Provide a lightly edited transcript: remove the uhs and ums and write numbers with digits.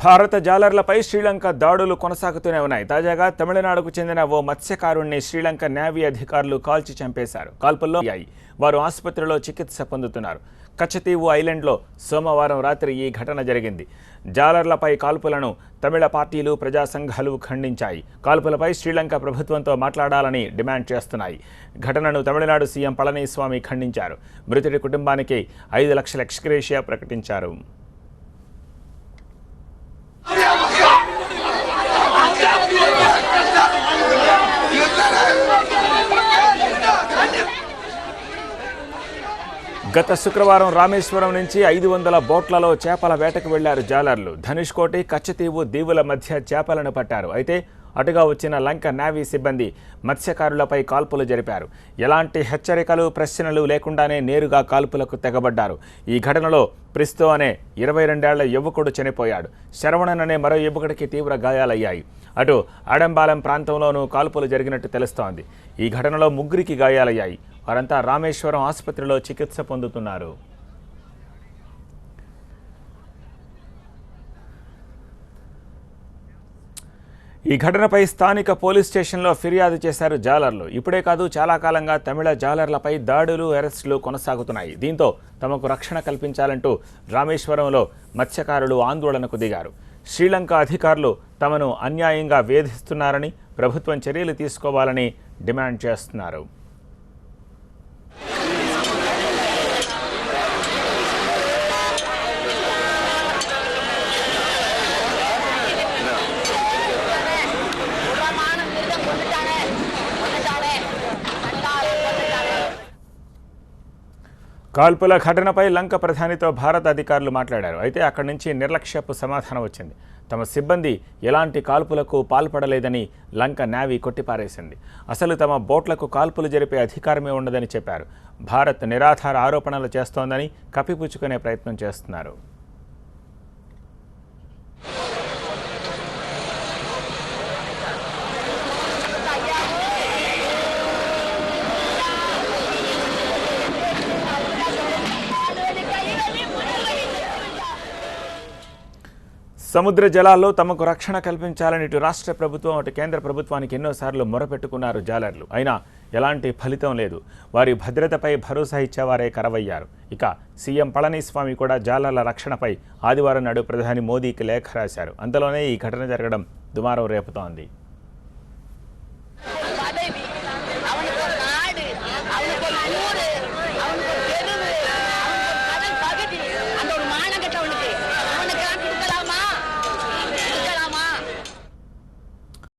భారత జాలర్లపై శ్రీలంక దాడులు కొనసాగుతూనే ఉన్నాయి. తాజాగా తమిళనాడుకు చెందిన ఓ మత్స్యకారుణ్ణి శ్రీలంక నేవీ అధికారులు కాల్చి చంపేశారు. కాల్పుల్లో వారు ఆసుపత్రిలో చికిత్స పొందుతున్నారు. కచ్చతీవు ఐలాండ్లో సోమవారం రాత్రి ఈ ఘటన జరిగింది. జాలర్లపై కాల్పులను తమిళ పార్టీలు, ప్రజా సంఘాలు ఖండించాయి. కాల్పులపై శ్రీలంక ప్రభుత్వంతో మాట్లాడాలని డిమాండ్ చేస్తున్నాయి. ఘటనను తమిళనాడు సీఎం పళనిస్వామి ఖండించారు. మృతుడి కుటుంబానికి 5 లక్షల ఎక్స్గ్రేషియా ప్రకటించారు. గత శుక్రవారం రామేశ్వరం నుంచి 500 బోట్లలో చేపల వేటకు వెళ్లారు జాలర్లు. ధనుష్కోటి, కచ్చతీవు దీవుల మధ్య చేపలను పట్టారు. అయితే అటుగా వచ్చిన లంక నేవీ సిబ్బంది మత్స్యకారులపై కాల్పులు జరిపారు. ఎలాంటి హెచ్చరికలు, ప్రశ్నలు లేకుండానే నేరుగా కాల్పులకు తెగబడ్డారు. ఈ ఘటనలో ప్రిస్తో అనే 22 ఏళ్ల యువకుడు చనిపోయాడు. శరవణన్ అనే మరో యువకుడికి తీవ్ర గాయాలయ్యాయి. అటు ఆడంబాలం ప్రాంతంలోనూ కాల్పులు జరిగినట్టు తెలుస్తోంది. ఈ ఘటనలో 3 గాయాలయ్యాయి. వారంతా రామేశ్వరం ఆసుపత్రిలో చికిత్స పొందుతున్నారు. ఈ ఘటనపై స్థానిక పోలీస్ స్టేషన్లో ఫిర్యాదు చేశారు జాలర్లు. ఇప్పుడే కాదు, చాలా కాలంగా తమిళ జాలర్లపై దాడులు, అరెస్టులు కొనసాగుతున్నాయి. దీంతో తమకు రక్షణ కల్పించాలంటూ రామేశ్వరంలో మత్స్యకారులు ఆందోళనకు దిగారు. శ్రీలంక అధికారులు తమను అన్యాయంగా వేధిస్తున్నారని, ప్రభుత్వం చర్యలు తీసుకోవాలని డిమాండ్ చేస్తున్నారు. కాల్పుల ఘటనపై లంక ప్రధానితో భారత అధికారులు మాట్లాడారు. అయితే అక్కడి నుంచి నిర్లక్ష్యపు సమాధానం వచ్చింది. తమ సిబ్బంది ఎలాంటి కాల్పులకు పాల్పడలేదని లంక నేవీ కొట్టిపారేసింది. అసలు తమ బోట్లకు కాల్పులు జరిపే అధికారమే ఉండదని చెప్పారు. భారత్ నిరాధార ఆరోపణలు చేస్తోందని కప్పిపుచ్చుకునే ప్రయత్నం చేస్తున్నారు. సముద్ర జలాల్లో తమకు రక్షణ కల్పించాలని ఇటు రాష్ట్ర ప్రభుత్వం, అటు కేంద్ర ప్రభుత్వానికి ఎన్నోసార్లు మొరపెట్టుకున్నారు జాలర్లు. అయినా ఎలాంటి ఫలితం లేదు. వారి భద్రతపై భరోసా ఇచ్చేవారే కరవయ్యారు. ఇక సీఎం పళనిస్వామి కూడా జాలర్ల రక్షణపై ఆదివారం నాడు ప్రధాని మోదీకి లేఖ రాశారు. అంతలోనే ఈ ఘటన జరగడం దుమారం రేపుతోంది.